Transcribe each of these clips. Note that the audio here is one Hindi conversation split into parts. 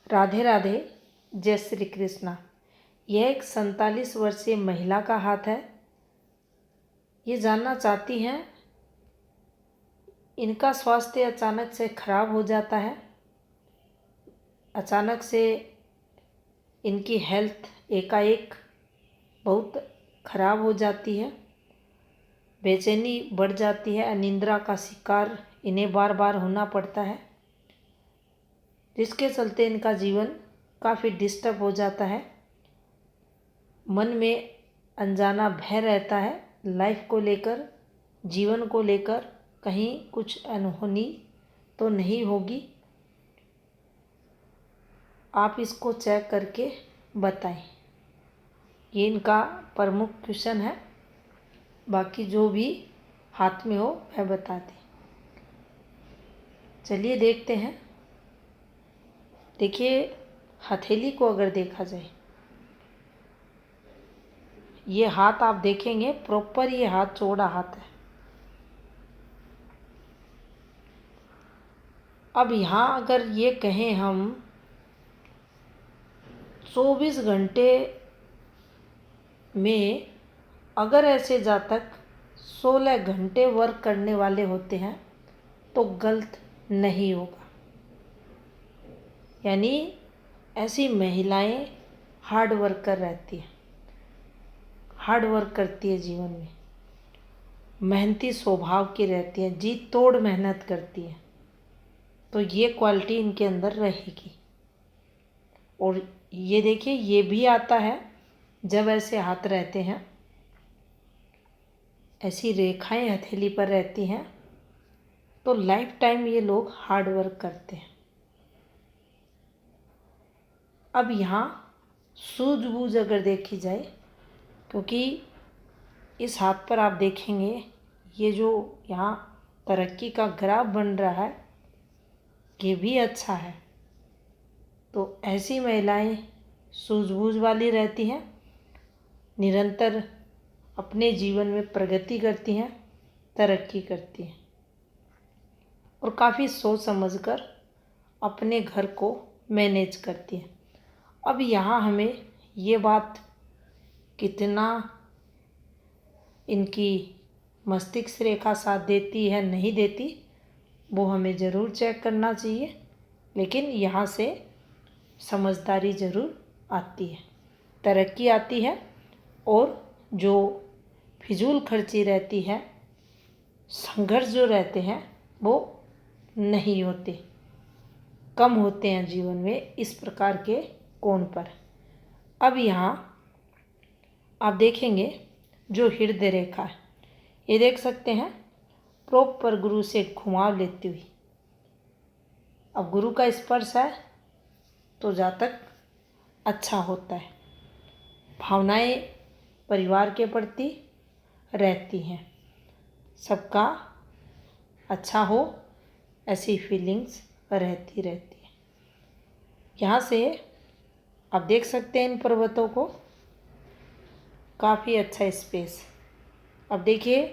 राधे राधे। जय श्री कृष्णा। यह एक 47 वर्षीय महिला का हाथ है। ये जानना चाहती हैं इनका स्वास्थ्य अचानक से खराब हो जाता है। अचानक से इनकी हेल्थ एकाएक बहुत खराब हो जाती है, बेचैनी बढ़ जाती है, अनिद्रा का शिकार इन्हें बार बार होना पड़ता है, जिसके चलते इनका जीवन काफ़ी डिस्टर्ब हो जाता है। मन में अनजाना भय रहता है लाइफ को लेकर, जीवन को लेकर, कहीं कुछ अनहोनी तो नहीं होगी। आप इसको चेक करके बताएं। ये इनका प्रमुख क्वेश्चन है। बाकी जो भी हाथ में हो वह बता दें। चलिए देखते हैं। देखिए, हथेली को अगर देखा जाए, ये हाथ आप देखेंगे प्रॉपर, ये हाथ चौड़ा हाथ है। अब यहाँ अगर ये कहें हम 24 घंटे में अगर ऐसे जातक 16 घंटे वर्क करने वाले होते हैं तो गलत नहीं होगा। यानी ऐसी महिलाएं हार्ड वर्कर रहती हैं, हार्ड वर्क करती है, जीवन में मेहनती स्वभाव की रहती है, जी तोड़ मेहनत करती है, तो ये क्वालिटी इनके अंदर रहेगी। और ये देखिए, ये भी आता है जब ऐसे हाथ रहते हैं, ऐसी रेखाएं हथेली पर रहती हैं, तो लाइफ टाइम ये लोग हार्ड वर्क करते हैं। अब यहाँ सूझबूझ अगर देखी जाए, क्योंकि इस हाथ पर आप देखेंगे ये जो यहाँ तरक्की का ग्राफ बन रहा है, ये भी अच्छा है। तो ऐसी महिलाएं सूझबूझ वाली रहती हैं, निरंतर अपने जीवन में प्रगति करती हैं, तरक्की करती हैं और काफ़ी सोच समझकर अपने घर को मैनेज करती हैं। अब यहाँ हमें ये बात कितना इनकी मस्तिष्क रेखा साथ देती है नहीं देती, वो हमें ज़रूर चेक करना चाहिए। लेकिन यहाँ से समझदारी ज़रूर आती है, तरक्की आती है, और जो फिजूल खर्ची रहती है, संघर्ष जो रहते हैं, वो नहीं होते, कम होते हैं जीवन में इस प्रकार के कोण पर। अब यहाँ आप देखेंगे जो हृदय रेखा है, ये देख सकते हैं प्रॉपर गुरु से घुमाव लेती हुई। अब गुरु का स्पर्श है तो जातक अच्छा होता है, भावनाएं परिवार के प्रति रहती हैं, सबका अच्छा हो ऐसी फीलिंग्स रहती है। यहाँ से आप देख सकते हैं इन पर्वतों को, काफ़ी अच्छा स्पेस। अब देखिए,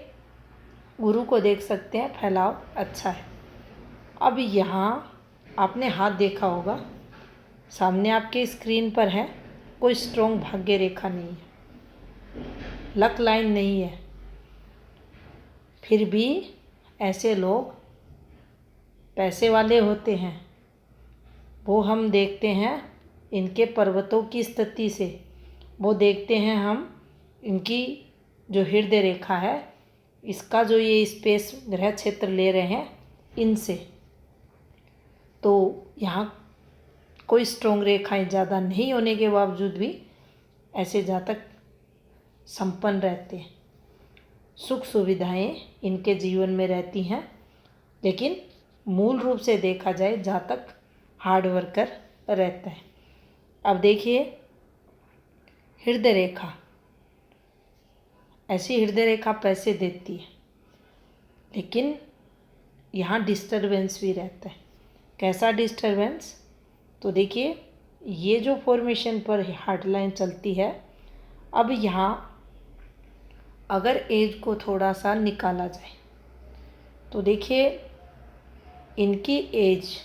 गुरु को देख सकते हैं, फैलाव अच्छा है। अब यहाँ आपने हाथ देखा होगा, सामने आपके स्क्रीन पर है, कोई स्ट्रॉन्ग भाग्य रेखा नहीं है, लक लाइन नहीं है। फिर भी ऐसे लोग पैसे वाले होते हैं, वो हम देखते हैं इनके पर्वतों की स्थिति से, वो देखते हैं हम इनकी जो हृदय रेखा है, इसका जो ये स्पेस ग्रह क्षेत्र ले रहे हैं इनसे। तो यहाँ कोई स्ट्रॉन्ग रेखाएं ज़्यादा नहीं होने के बावजूद भी ऐसे जातक संपन्न रहते हैं, सुख सुविधाएं इनके जीवन में रहती हैं। लेकिन मूल रूप से देखा जाए जातक हार्ड वर्कर रहता है। अब देखिए हृदय रेखा, ऐसी हृदय रेखा पैसे देती है, लेकिन यहाँ डिस्टरबेंस भी रहता है। कैसा डिस्टरबेंस? तो देखिए, ये जो फॉर्मेशन पर हार्ट लाइन चलती है, अब यहाँ अगर एज को थोड़ा सा निकाला जाए तो देखिए इनकी एज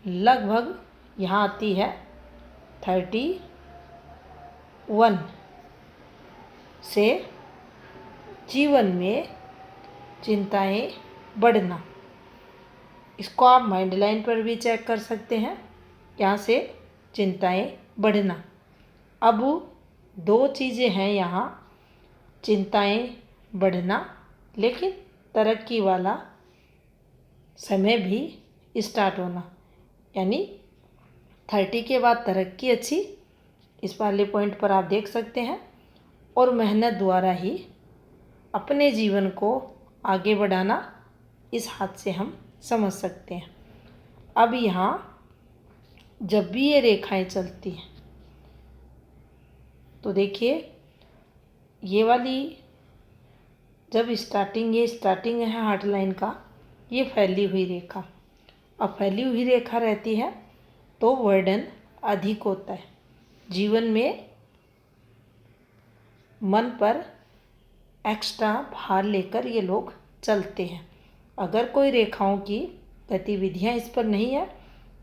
लगभग यहाँ आती है 31 से जीवन में चिंताएं बढ़ना। इसको आप माइंड लाइन पर भी चेक कर सकते हैं। यहाँ से चिंताएं बढ़ना। अब दो चीज़ें हैं यहाँ, चिंताएं बढ़ना लेकिन तरक्की वाला समय भी स्टार्ट होना, यानी 30 के बाद तरक्की अच्छी, इस वाले पॉइंट पर आप देख सकते हैं। और मेहनत द्वारा ही अपने जीवन को आगे बढ़ाना, इस हाथ से हम समझ सकते हैं। अब यहाँ जब भी ये रेखाएं चलती हैं तो देखिए, ये वाली जब स्टार्टिंग है हार्ट लाइन का, ये फैली हुई रेखा। अब फैली हुई रेखा रहती है तो वर्डन अधिक होता है। जीवन में मन पर एक्स्ट्रा भार लेकर ये लोग चलते हैं। अगर कोई रेखाओं की गतिविधियाँ इस पर नहीं है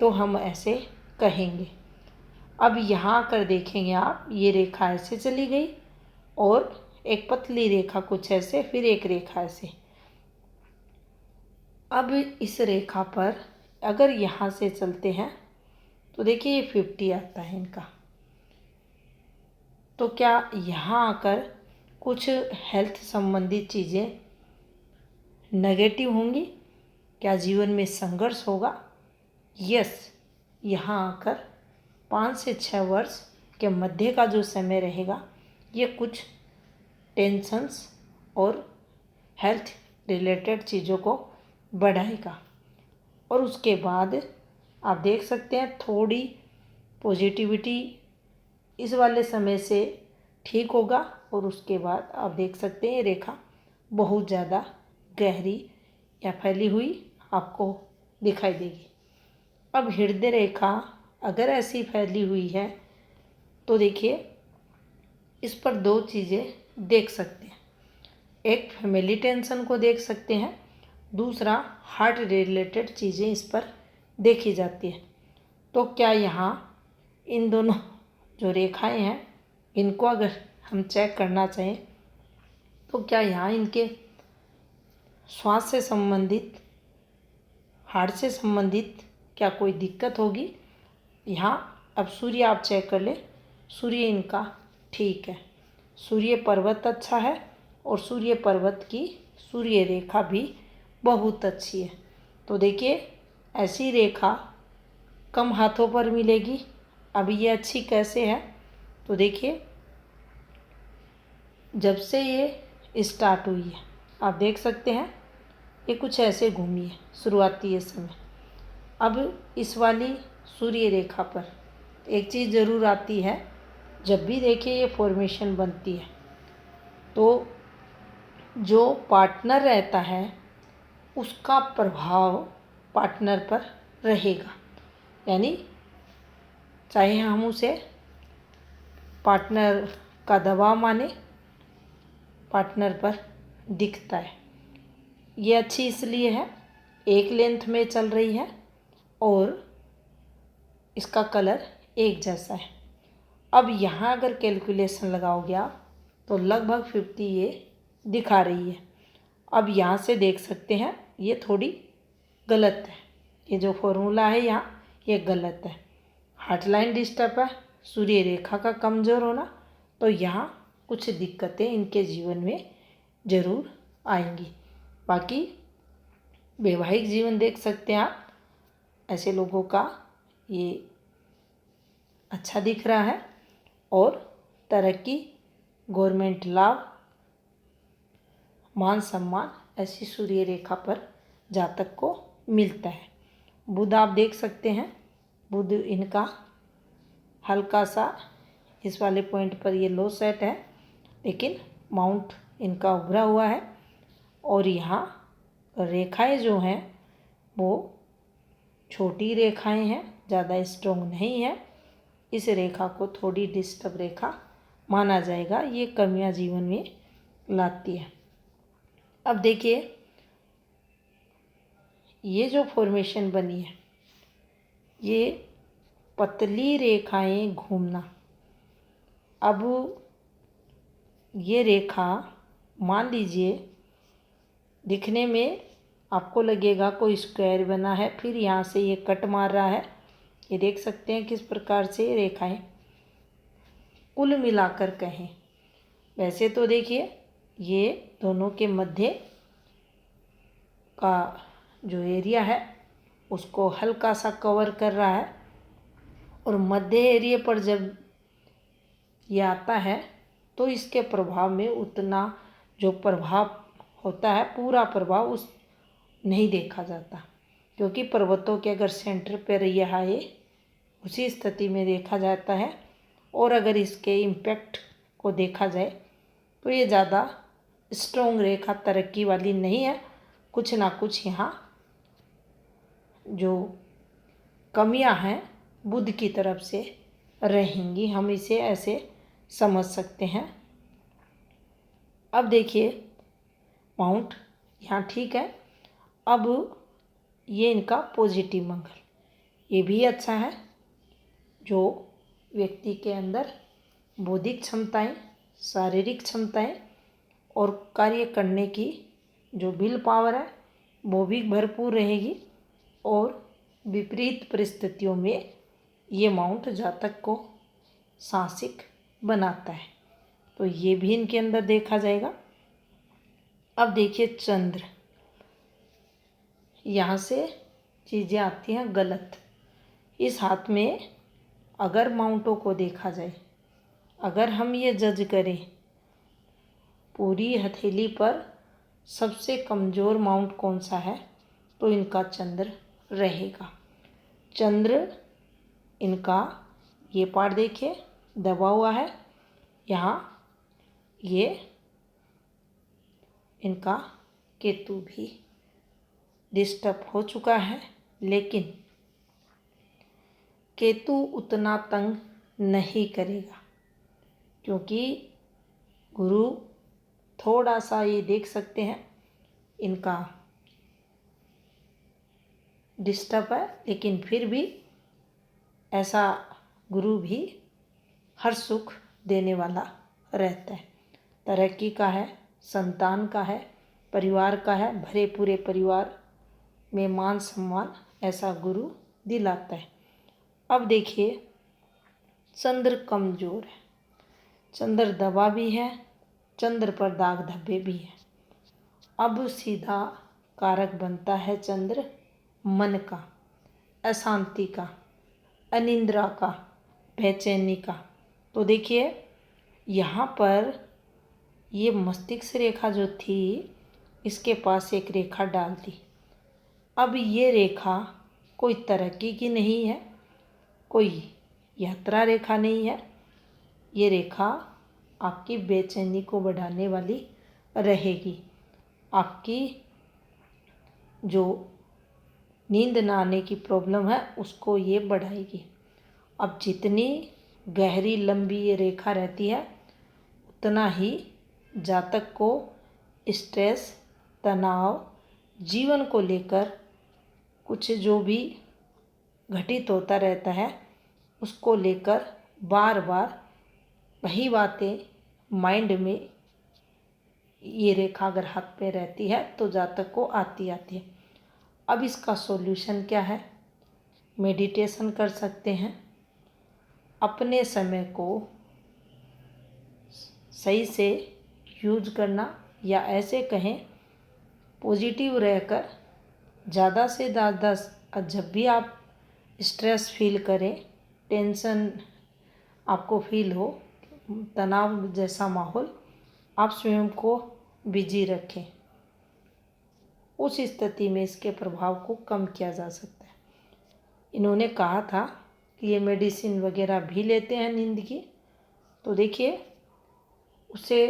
तो हम ऐसे कहेंगे। अब यहाँ आकर देखेंगे आप, ये रेखा ऐसे चली गई और एक पतली रेखा कुछ ऐसे, फिर एक रेखा ऐसे। अब इस रेखा पर अगर यहाँ से चलते हैं तो देखिए ये 50 आता है इनका। तो क्या यहाँ आकर कुछ हेल्थ संबंधित चीज़ें नेगेटिव होंगी? क्या जीवन में संघर्ष होगा? यस, यहाँ आकर 5 से 6 वर्ष के मध्य का जो समय रहेगा, ये कुछ टेंशन्स और हेल्थ रिलेटेड चीज़ों को बढ़ाएगा। और उसके बाद आप देख सकते हैं थोड़ी पॉजिटिविटी इस वाले समय से ठीक होगा। और उसके बाद आप देख सकते हैं रेखा बहुत ज़्यादा गहरी या फैली हुई आपको दिखाई देगी। अब हृदय रेखा अगर ऐसी फैली हुई है तो देखिए, इस पर दो चीज़ें देख सकते हैं। एक फैमिली टेंशन को देख सकते हैं, दूसरा हार्ट रिलेटेड चीज़ें इस पर देखी जाती है। तो क्या यहाँ इन दोनों जो रेखाएं हैं, इनको अगर हम चेक करना चाहें तो क्या यहाँ इनके श्वास से संबंधित, हार्ट से संबंधित क्या कोई दिक्कत होगी? यहाँ अब सूर्य आप चेक कर ले, सूर्य इनका ठीक है, सूर्य पर्वत अच्छा है और सूर्य पर्वत की सूर्य रेखा भी बहुत अच्छी है। तो देखिए, ऐसी रेखा कम हाथों पर मिलेगी। अब ये अच्छी कैसे है? तो देखिए, जब से ये स्टार्ट हुई है आप देख सकते हैं ये कुछ ऐसे घूमी है शुरुआती समय। अब इस वाली सूर्य रेखा पर एक चीज़ ज़रूर आती है, जब भी देखिए ये फॉर्मेशन बनती है तो जो पार्टनर रहता है उसका प्रभाव पार्टनर पर रहेगा। यानी चाहे हम उसे पार्टनर का दबाव माने, पार्टनर पर दिखता है। ये अच्छी इसलिए है, एक लेंथ में चल रही है और इसका कलर एक जैसा है। अब यहाँ अगर कैलकुलेशन लगाओगे आप तो लगभग 50 ये दिखा रही है। अब यहाँ से देख सकते हैं ये थोड़ी गलत है, ये जो फॉर्मूला है यहाँ ये गलत है। हार्ट लाइन डिस्टर्ब है, सूर्य रेखा का कमज़ोर होना, तो यहाँ कुछ दिक्कतें इनके जीवन में ज़रूर आएंगी। बाकी वैवाहिक जीवन देख सकते हैं आप, ऐसे लोगों का ये अच्छा दिख रहा है और तरक्की, गवर्नमेंट लाभ, मान सम्मान ऐसी सूर्य रेखा पर जातक को मिलता है। बुध आप देख सकते हैं, बुध इनका हल्का सा इस वाले पॉइंट पर ये लो सेट है, लेकिन माउंट इनका उभरा हुआ है। और यहाँ रेखाएं जो हैं वो छोटी रेखाएं हैं, ज़्यादा स्ट्रॉन्ग नहीं है। इस रेखा को थोड़ी डिस्टर्ब रेखा माना जाएगा, ये कमियां जीवन में लाती है। अब देखिए, ये जो फॉर्मेशन बनी है ये पतली रेखाएं घूमना। अब ये रेखा मान लीजिए दिखने में आपको लगेगा कोई स्क्वायर बना है, फिर यहाँ से ये कट मार रहा है। ये देख सकते हैं किस प्रकार से रेखाएं। कुल मिलाकर कहें, वैसे तो देखिए ये दोनों के मध्य का जो एरिया है उसको हल्का सा कवर कर रहा है, और मध्य एरिया पर जब ये आता है तो इसके प्रभाव में उतना जो प्रभाव होता है, पूरा प्रभाव उस नहीं देखा जाता, क्योंकि पर्वतों के अगर सेंटर पर यह आए उसी स्थिति में देखा जाता है। और अगर इसके इम्पैक्ट को देखा जाए तो ये ज़्यादा स्ट्रॉन्ग रेखा तरक्की वाली नहीं है। कुछ ना कुछ यहाँ जो कमियां हैं बुध की तरफ से रहेंगी, हम इसे ऐसे समझ सकते हैं। अब देखिए माउंट यहाँ ठीक है। अब ये इनका पॉजिटिव मंगल, ये भी अच्छा है। जो व्यक्ति के अंदर बौद्धिक क्षमताएं, शारीरिक क्षमताएं और कार्य करने की जो विल पावर है वो भी भरपूर रहेगी, और विपरीत परिस्थितियों में ये माउंट जातक को साहसिक बनाता है, तो ये भी इनके अंदर देखा जाएगा। अब देखिए चंद्र, यहाँ से चीज़ें आती हैं गलत। इस हाथ में अगर माउंटों को देखा जाए, अगर हम ये जज करें पूरी हथेली पर सबसे कमज़ोर माउंट कौन सा है, तो इनका चंद्र रहेगा। चंद्र इनका ये पार्ट देखिए दबा हुआ है, यहाँ ये इनका केतु भी डिस्टर्ब हो चुका है, लेकिन केतु उतना तंग नहीं करेगा, क्योंकि गुरु थोड़ा सा ये देख सकते हैं इनका डिस्टर्ब है, लेकिन फिर भी ऐसा गुरु भी हर सुख देने वाला रहता है। तरक्की का है, संतान का है, परिवार का है, भरे पूरे परिवार में मान सम्मान ऐसा गुरु दिलाता है। अब देखिए चंद्र कमज़ोर है, चंद्र दबा भी है, चंद्र पर दाग धब्बे भी हैं। अब सीधा कारक बनता है चंद्र मन का, अशांति का, अनिंद्रा का, बेचैनी का। तो देखिए यहाँ पर ये मस्तिष्क रेखा जो थी इसके पास एक रेखा डाल दी। अब ये रेखा कोई तरक्की की नहीं है, कोई यात्रा रेखा नहीं है, ये रेखा आपकी बेचैनी को बढ़ाने वाली रहेगी। आपकी जो नींद ना आने की प्रॉब्लम है उसको ये बढ़ाएगी। अब जितनी गहरी लंबी ये रेखा रहती है उतना ही जातक को स्ट्रेस, तनाव, जीवन को लेकर कुछ जो भी घटित होता रहता है उसको लेकर बार बार वही बातें माइंड में, ये रेखा अगर हाथ पे रहती है तो जातक को आती है। अब इसका सॉल्यूशन क्या है? मेडिटेशन कर सकते हैं, अपने समय को सही से यूज करना, या ऐसे कहें पॉजिटिव रहकर ज़्यादा से ज़्यादा जब भी आप स्ट्रेस फील करें, टेंशन आपको फील हो, तनाव जैसा माहौल, आप स्वयं को बिजी रखें। उस स्थिति में इसके प्रभाव को कम किया जा सकता है। इन्होंने कहा था कि ये मेडिसिन वगैरह भी लेते हैं नींद की, तो देखिए उसे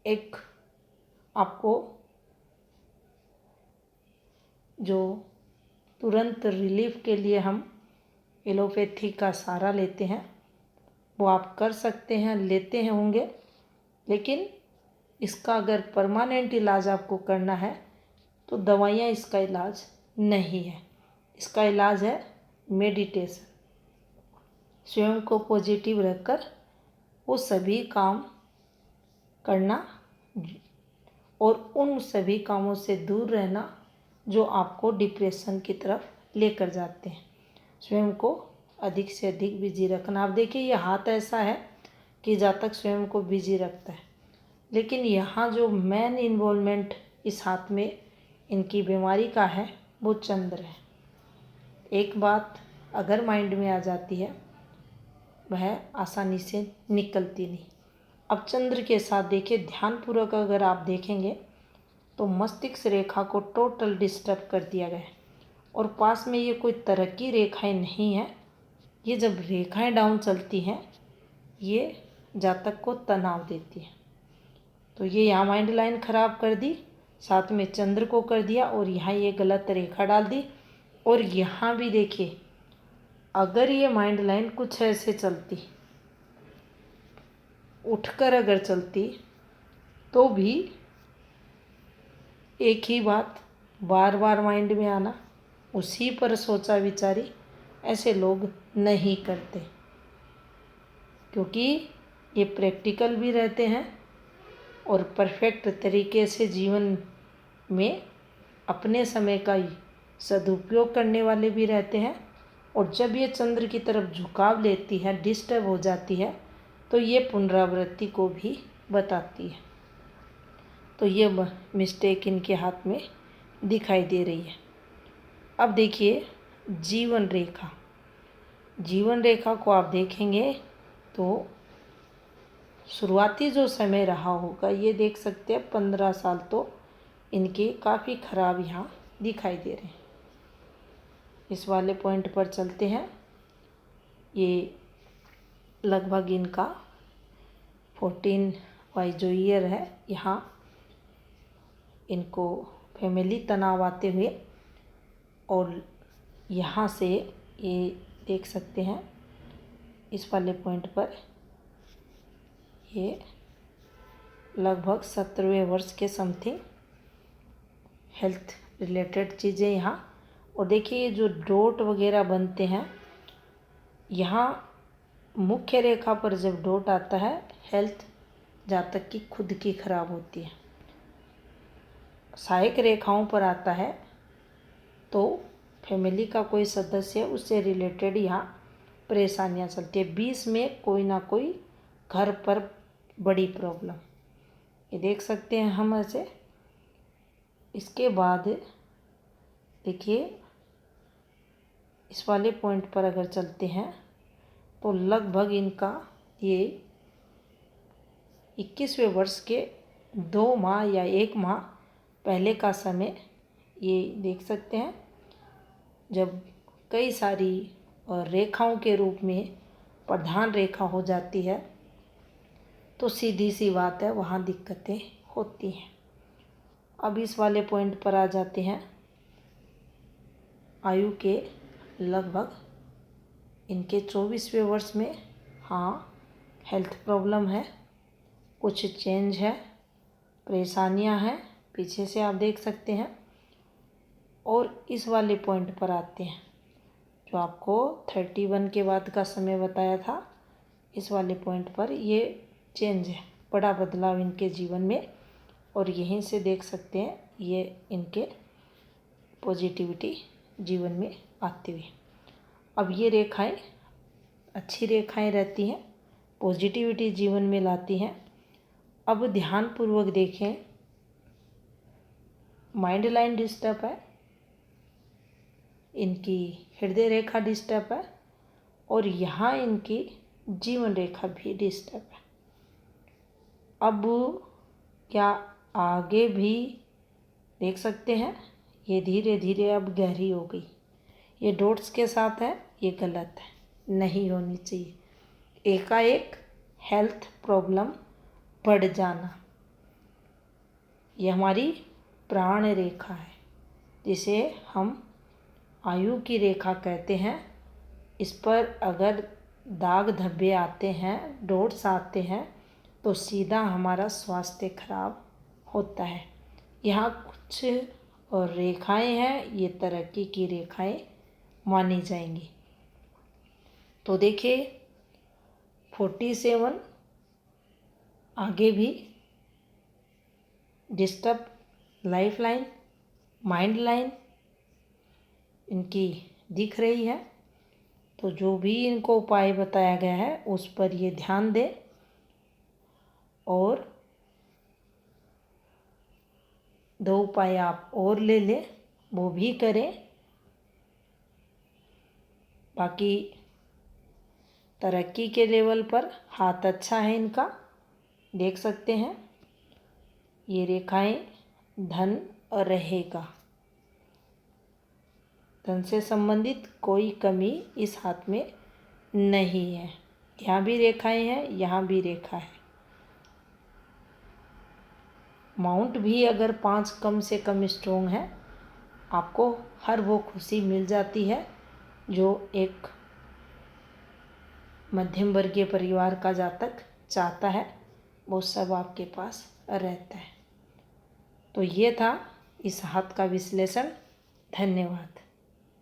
एक आपको जो तुरंत रिलीफ के लिए हम एलोपैथी का सहारा लेते हैं वो आप कर सकते हैं, लेते हैं होंगे, लेकिन इसका अगर परमानेंट इलाज आपको करना है तो दवाइयाँ इसका इलाज नहीं है। इसका इलाज है मेडिटेशन। स्वयं को पॉजिटिव रखकर वो सभी काम करना और उन सभी कामों से दूर रहना जो आपको डिप्रेशन की तरफ लेकर जाते हैं। स्वयं को अधिक से अधिक बिजी रखना। आप देखिए ये हाथ ऐसा है कि जब तक स्वयं को बिजी रखता है, लेकिन यहाँ जो मेन इन्वॉल्वमेंट इस हाथ में इनकी बीमारी का है वो चंद्र है। एक बात अगर माइंड में आ जाती है वह आसानी से निकलती नहीं। अब चंद्र के साथ देखिए ध्यानपूर्वक अगर आप देखेंगे तो मस्तिष्क रेखा को टोटल डिस्टर्ब कर दिया गया है और पास में ये कोई तरक्की रेखाएं नहीं है। ये जब रेखाएं डाउन चलती हैं ये जातक को तनाव देती है। तो ये यहाँ माइंड लाइन खराब कर दी, साथ में चंद्र को कर दिया और यहाँ ये गलत रेखा डाल दी। और यहाँ भी देखिए अगर ये माइंड लाइन कुछ ऐसे चलती, उठकर अगर चलती तो भी एक ही बात बार बार माइंड में आना, उसी पर सोचा विचारी, ऐसे लोग नहीं करते क्योंकि ये प्रैक्टिकल भी रहते हैं और परफेक्ट तरीके से जीवन में अपने समय का सदुपयोग करने वाले भी रहते हैं। और जब ये चंद्र की तरफ झुकाव लेती है, डिस्टर्ब हो जाती है, तो ये पुनरावृत्ति को भी बताती है। तो ये मिस्टेक इनके हाथ में दिखाई दे रही है। अब देखिए जीवन रेखा, जीवन रेखा को आप देखेंगे तो शुरुआती जो समय रहा होगा ये देख सकते हैं 15 साल तो इनके काफ़ी ख़राब यहाँ दिखाई दे रहे हैं। इस वाले पॉइंट पर चलते हैं। ये लगभग इनका 14वां जो ईयर है, यहाँ इनको फैमिली तनाव आते हुए और यहाँ से ये देख सकते हैं इस वाले पॉइंट पर ये लगभग 17वें वर्ष के समथिंग हेल्थ रिलेटेड चीज़ें यहाँ। और देखिए ये जो डॉट वगैरह बनते हैं यहाँ मुख्य रेखा पर जब डॉट आता है हेल्थ जातक की खुद की खराब होती है। सहायक रेखाओं पर आता है तो फैमिली का कोई सदस्य उससे रिलेटेड यहाँ परेशानियाँ चलती है। 20 में कोई ना कोई घर पर बड़ी प्रॉब्लम, ये देख सकते हैं हम ऐसे। इसके बाद देखिए इस वाले पॉइंट पर अगर चलते हैं तो लगभग इनका ये 21वें वर्ष के 2 माह या 1 माह पहले का समय ये देख सकते हैं जब कई सारी रेखाओं के रूप में प्रधान रेखा हो जाती है तो सीधी सी बात है वहाँ दिक्कतें होती हैं। अब इस वाले पॉइंट पर आ जाते हैं आयु के लगभग इनके 24वें वर्ष में। हाँ हेल्थ प्रॉब्लम है, कुछ चेंज है, परेशानियां हैं, पीछे से आप देख सकते हैं। और इस वाले पॉइंट पर आते हैं जो आपको 31 के बाद का समय बताया था। इस वाले पॉइंट पर ये चेंज है, बड़ा बदलाव इनके जीवन में। और यहीं से देख सकते हैं ये इनके पॉजिटिविटी जीवन में आती हुई। अब ये रेखाएं अच्छी रेखाएं रहती हैं, पॉजिटिविटी जीवन में लाती हैं। अब ध्यानपूर्वक देखें, माइंड लाइन डिस्टर्ब है, इनकी हृदय रेखा डिस्टर्ब है और यहाँ इनकी जीवन रेखा भी डिस्टर्ब है। अब क्या आगे भी देख सकते हैं ये धीरे धीरे अब गहरी हो गई। ये डॉट्स के साथ है, ये गलत है, नहीं होनी चाहिए। एकाएक हेल्थ प्रॉब्लम बढ़ जाना, ये हमारी प्राण रेखा है जिसे हम आयु की रेखा कहते हैं। इस पर अगर दाग धब्बे आते हैं, डॉट्स आते हैं तो सीधा हमारा स्वास्थ्य खराब होता है। यहाँ कुछ और रेखाएं हैं, ये तरक्की की रेखाएं मानी जाएंगी। तो देखिए 47 आगे भी disturb life line, mind line इनकी दिख रही है। तो जो भी इनको उपाय बताया गया है उस पर ये ध्यान दें और 2 उपाय आप और ले लें, वो भी करें। बाकी तरक्की के लेवल पर हाथ अच्छा है इनका, देख सकते हैं। ये रेखाएं धन रहेगा, धन से संबंधित कोई कमी इस हाथ में नहीं है। यहाँ भी रेखाएं हैं, यहाँ भी रेखा है। माउंट भी अगर 5 कम से कम स्ट्रोंग है, आपको हर वो खुशी मिल जाती है जो एक मध्यम वर्गीय परिवार का जातक चाहता है, वो सब आपके पास रहता है। तो ये था इस हाथ का विश्लेषण। धन्यवाद।